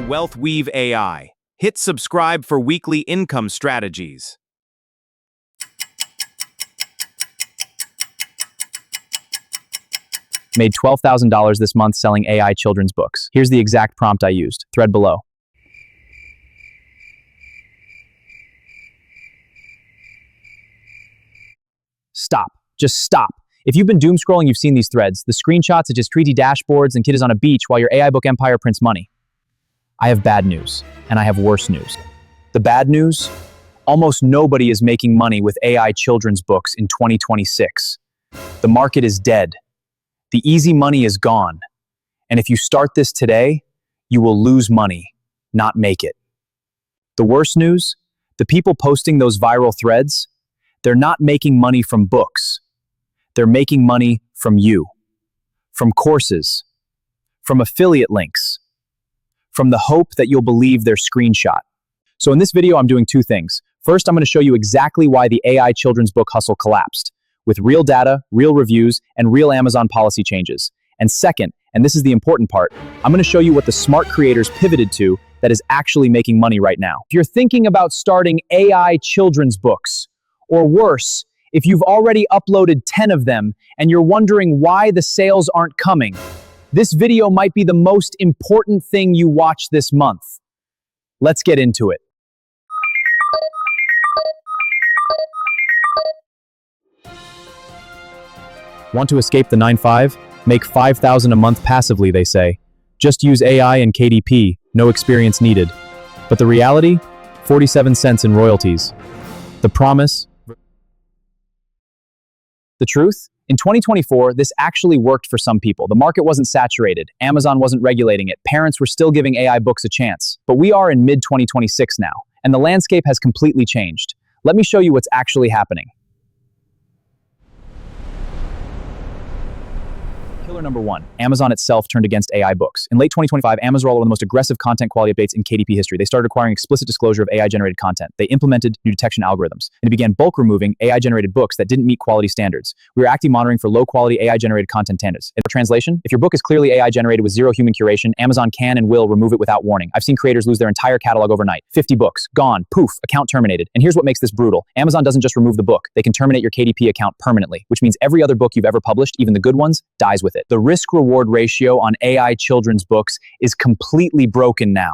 Wealth Weave AI. Hit subscribe for weekly income strategies. Made $12,000 this month selling AI children's books. Here's the exact prompt I used. Thread below. Stop. Just stop. If you've been doom scrolling, you've seen these threads. The screenshots of just treaty dashboards and kid is on a beach while your AI book empire prints money. I have bad news, and I have worse news. The bad news? Almost nobody is making money with AI children's books in 2026. The market is dead. The easy money is gone. And if you start this today, you will lose money, not make it. The worst news? The people posting those viral threads, they're not making money from books. They're making money from you, from courses, from affiliate links, from the hope that you'll believe their screenshot. So in this video, I'm doing two things. First, I'm going to show you exactly why the AI children's book hustle collapsed, with real data, real reviews, and real Amazon policy changes. And second, and this is the important part, I'm going to show you what the smart creators pivoted to that is actually making money right now. If you're thinking about starting AI children's books, or worse, if you've already uploaded 10 of them and you're wondering why the sales aren't coming, this video might be the most important thing you watch this month. Let's get into it. Want to escape the 9-5? Make $5,000 a month passively, they say. Just use AI and KDP, no experience needed. But the reality? 47 cents in royalties. The promise? The truth? In 2024, this actually worked for some people. The market wasn't saturated. Amazon wasn't regulating it. Parents were still giving AI books a chance. But we are in mid-2026 now, and the landscape has completely changed. Let me show you what's actually happening. Killer number one, Amazon itself turned against AI books. In late 2025, Amazon rolled out one of the most aggressive content quality updates in KDP history. They started requiring explicit disclosure of AI-generated content. They implemented new detection algorithms, and it began bulk removing AI-generated books that didn't meet quality standards. We were actively monitoring for low-quality AI-generated content standards. In translation, if your book is clearly AI-generated with zero human curation, Amazon can and will remove it without warning. I've seen creators lose their entire catalog overnight. 50 books, gone, poof, account terminated. And here's what makes this brutal. Amazon doesn't just remove the book. They can terminate your KDP account permanently, which means every other book you've ever published, even the good ones, dies with it. The risk-reward ratio on AI children's books is completely broken now.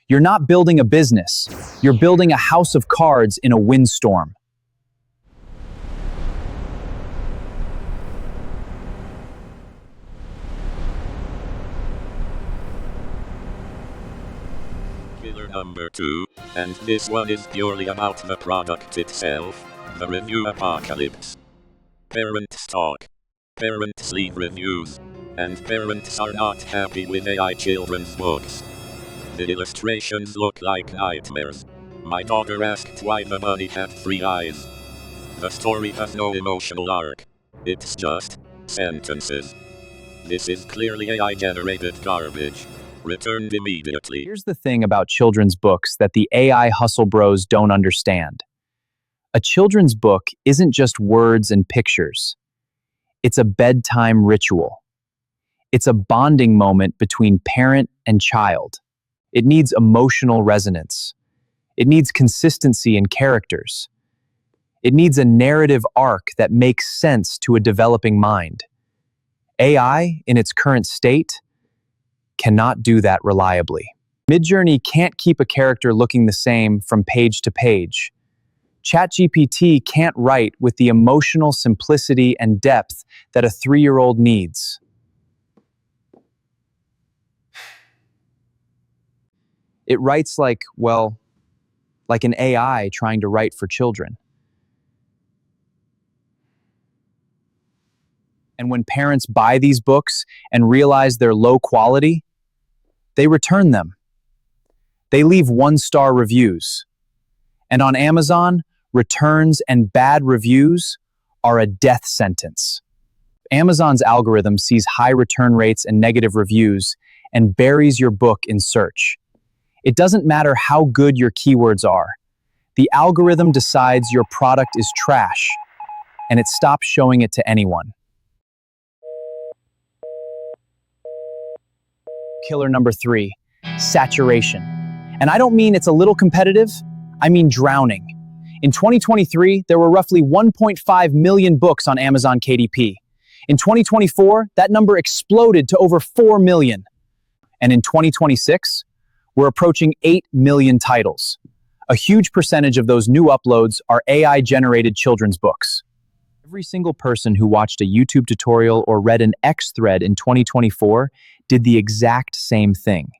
You're not building a business. You're building a house of cards in a windstorm. Killer number 2, and this one is purely about the product itself, the review apocalypse. Parents talk. Parents leave reviews. And parents are not happy with AI children's books. The illustrations look like nightmares. My daughter asked why the bunny had 3 eyes. The story has no emotional arc. It's just sentences. This is clearly AI-generated garbage. Returned immediately. Here's the thing about children's books that the AI hustle bros don't understand. A children's book isn't just words and pictures. It's a bedtime ritual. It's a bonding moment between parent and child. It needs emotional resonance. It needs consistency in characters. It needs a narrative arc that makes sense to a developing mind. AI, in its current state, cannot do that reliably. Midjourney can't keep a character looking the same from page to page. ChatGPT can't write with the emotional simplicity and depth that a 3-year-old needs. It writes like an AI trying to write for children. And when parents buy these books and realize they're low quality, they return them. They leave 1-star reviews. And on Amazon, returns and bad reviews are a death sentence. Amazon's algorithm sees high return rates and negative reviews and buries your book in search. It doesn't matter how good your keywords are. The algorithm decides your product is trash, and it stops showing it to anyone. Killer number 3, saturation. And I don't mean it's a little competitive, I mean drowning. In 2023, there were roughly 1.5 million books on Amazon KDP. In 2024, that number exploded to over 4 million. And in 2026, we're approaching 8 million titles. A huge percentage of those new uploads are AI-generated children's books. Every single person who watched a YouTube tutorial or read an X thread in 2024 did the exact same thing.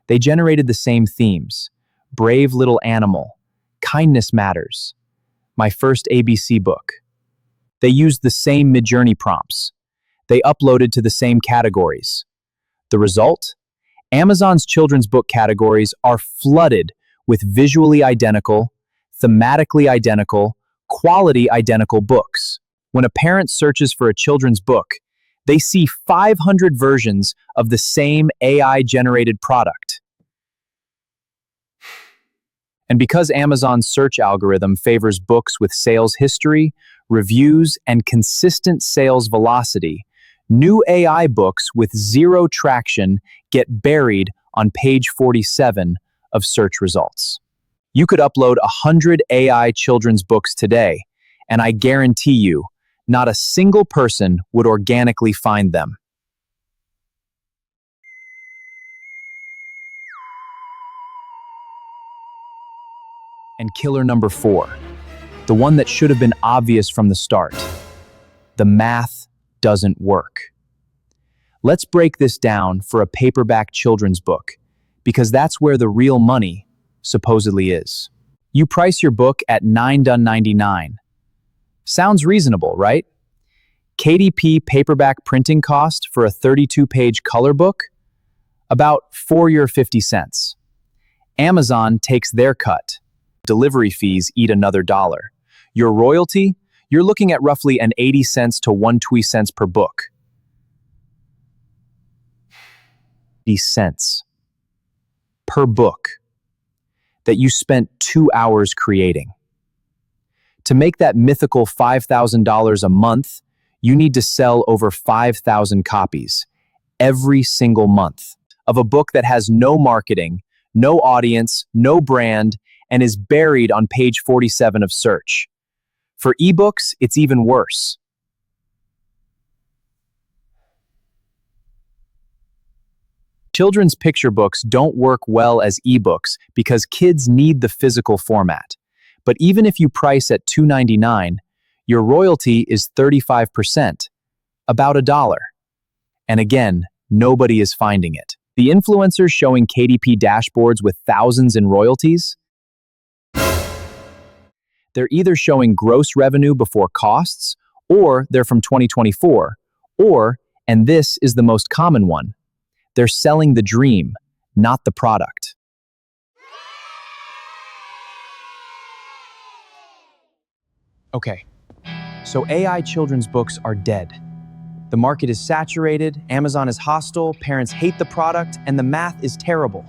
They generated the same themes: brave little animal, kindness matters, my first ABC book. They used the same Midjourney prompts. They uploaded to the same categories. The result? Amazon's children's book categories are flooded with visually identical, thematically identical, quality identical books. When a parent searches for a children's book, they see 500 versions of the same AI-generated product. And because Amazon's search algorithm favors books with sales history, reviews, and consistent sales velocity, new AI books with zero traction get buried on page 47 of search results. You could upload 100 AI children's books today, and I guarantee you, not a single person would organically find them. And killer number 4, the one that should have been obvious from the start. The math doesn't work. Let's break this down for a paperback children's book, because that's where the real money supposedly is. You price your book at $9.99. Sounds reasonable, right? KDP paperback printing cost for a 32-page color book? About $4.50. Amazon takes their cut. Delivery fees eat another $1. Your royalty? You're looking at roughly an 80 cents to 120 cents per book. 80 cents per book that you spent 2 hours creating. To make that mythical $5,000 a month, you need to sell over 5,000 copies every single month of a book that has no marketing, no audience, no brand, and is buried on page 47 of search. For ebooks, it's even worse. Children's picture books don't work well as ebooks because kids need the physical format. But even if you price at $2.99, your royalty is 35%, about $1. And again, nobody is finding it. The influencers showing KDP dashboards with thousands in royalties, they're either showing gross revenue before costs, or they're from 2024, or, and this is the most common one, they're selling the dream, not the product. Okay, so AI children's books are dead. The market is saturated, Amazon is hostile, parents hate the product, and the math is terrible.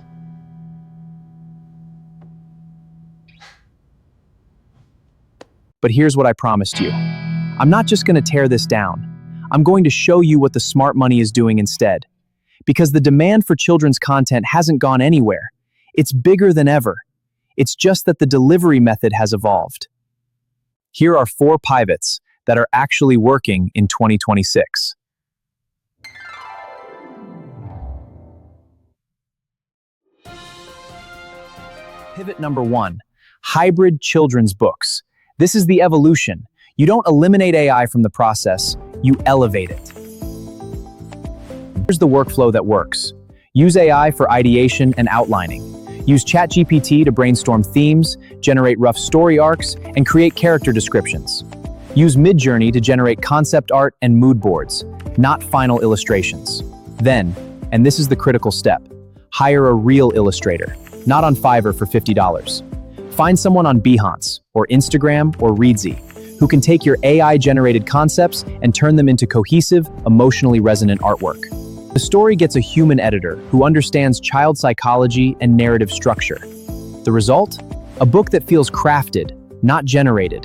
But here's what I promised you. I'm not just going to tear this down. I'm going to show you what the smart money is doing instead. Because the demand for children's content hasn't gone anywhere. It's bigger than ever. It's just that the delivery method has evolved. Here are 4 pivots that are actually working in 2026. Pivot number 1, hybrid children's books. This is the evolution. You don't eliminate AI from the process, you elevate it. Here's the workflow that works. Use AI for ideation and outlining. Use ChatGPT to brainstorm themes, generate rough story arcs, and create character descriptions. Use Midjourney to generate concept art and mood boards, not final illustrations. Then, and this is the critical step, hire a real illustrator, not on Fiverr for $50. Find someone on Behance, or Instagram, or Reedsy, who can take your AI-generated concepts and turn them into cohesive, emotionally resonant artwork. The story gets a human editor who understands child psychology and narrative structure. The result? A book that feels crafted, not generated.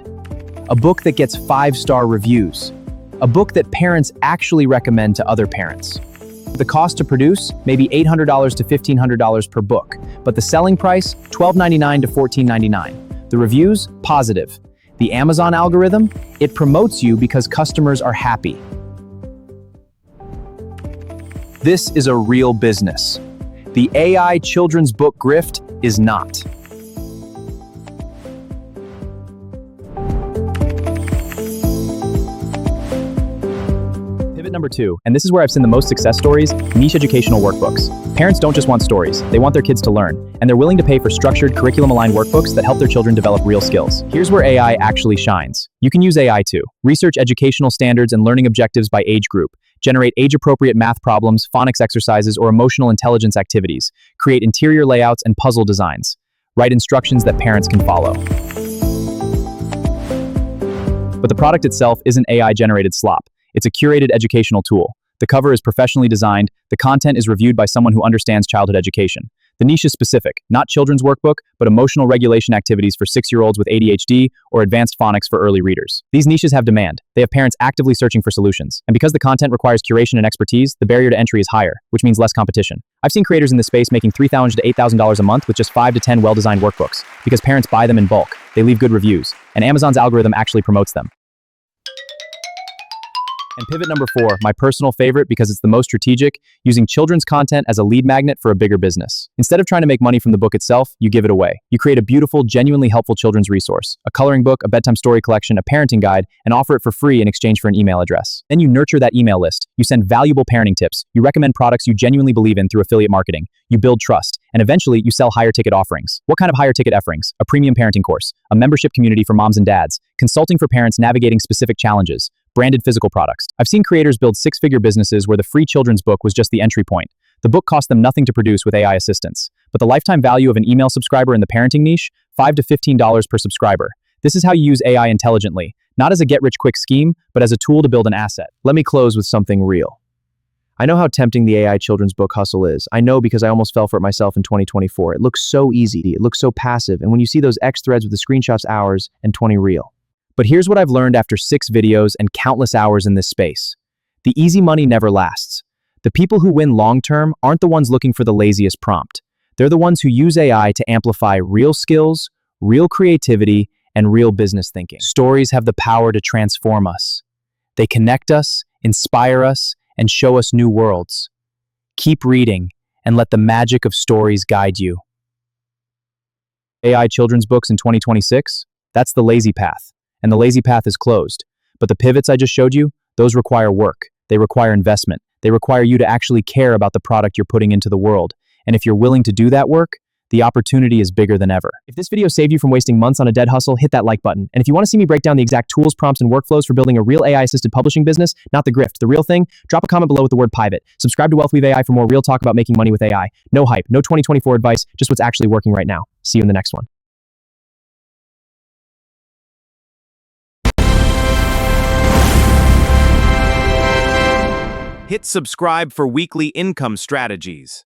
A book that gets 5-star reviews. A book that parents actually recommend to other parents. The cost to produce may be $800 to $1,500 per book, but the selling price, $12.99 to $14.99. The reviews, positive. The Amazon algorithm, it promotes you because customers are happy. This is a real business. The AI children's book grift is not. Pivot number 2, and this is where I've seen the most success stories, niche educational workbooks. Parents don't just want stories, they want their kids to learn, and they're willing to pay for structured, curriculum-aligned workbooks that help their children develop real skills. Here's where AI actually shines. You can use AI to research educational standards and learning objectives by age group, generate age-appropriate math problems, phonics exercises, or emotional intelligence activities, create interior layouts and puzzle designs, write instructions that parents can follow. But the product itself isn't AI-generated slop. It's a curated educational tool. The cover is professionally designed, the content is reviewed by someone who understands childhood education. The niche is specific, not children's workbook, but emotional regulation activities for 6-year-olds with ADHD or advanced phonics for early readers. These niches have demand. They have parents actively searching for solutions. And because the content requires curation and expertise, the barrier to entry is higher, which means less competition. I've seen creators in this space making $3,000 to $8,000 a month with just 5 to 10 well-designed workbooks, because parents buy them in bulk, they leave good reviews, and Amazon's algorithm actually promotes them. And pivot number 4, my personal favorite because it's the most strategic, using children's content as a lead magnet for a bigger business. Instead of trying to make money from the book itself, you give it away. You create a beautiful, genuinely helpful children's resource, a coloring book, a bedtime story collection, a parenting guide, and offer it for free in exchange for an email address. Then you nurture that email list. You send valuable parenting tips. You recommend products you genuinely believe in through affiliate marketing. You build trust. And eventually, you sell higher ticket offerings. What kind of higher ticket offerings? A premium parenting course, a membership community for moms and dads, consulting for parents navigating specific challenges, branded physical products. I've seen creators build 6-figure businesses where the free children's book was just the entry point. The book cost them nothing to produce with AI assistance. But the lifetime value of an email subscriber in the parenting niche, $5 to $15 per subscriber. This is how you use AI intelligently, not as a get-rich-quick scheme, but as a tool to build an asset. Let me close with something real. I know how tempting the AI children's book hustle is. I know because I almost fell for it myself in 2024. It looks so easy. It looks so passive. And when you see those X threads with the screenshots hours and 20 real. But here's what I've learned after 6 videos and countless hours in this space. The easy money never lasts. The people who win long-term aren't the ones looking for the laziest prompt. They're the ones who use AI to amplify real skills, real creativity, and real business thinking. Stories have the power to transform us. They connect us, inspire us, and show us new worlds. Keep reading and let the magic of stories guide you. AI children's books in 2026? That's the lazy path. And the lazy path is closed. But the pivots I just showed you, those require work. They require investment. They require you to actually care about the product you're putting into the world. And if you're willing to do that work, the opportunity is bigger than ever. If this video saved you from wasting months on a dead hustle, hit that like button. And if you want to see me break down the exact tools, prompts, and workflows for building a real AI-assisted publishing business, not the grift, the real thing, drop a comment below with the word pivot. Subscribe to WealthWeave AI for more real talk about making money with AI. No hype, no 2024 advice, just what's actually working right now. See you in the next one. Hit subscribe for weekly income strategies.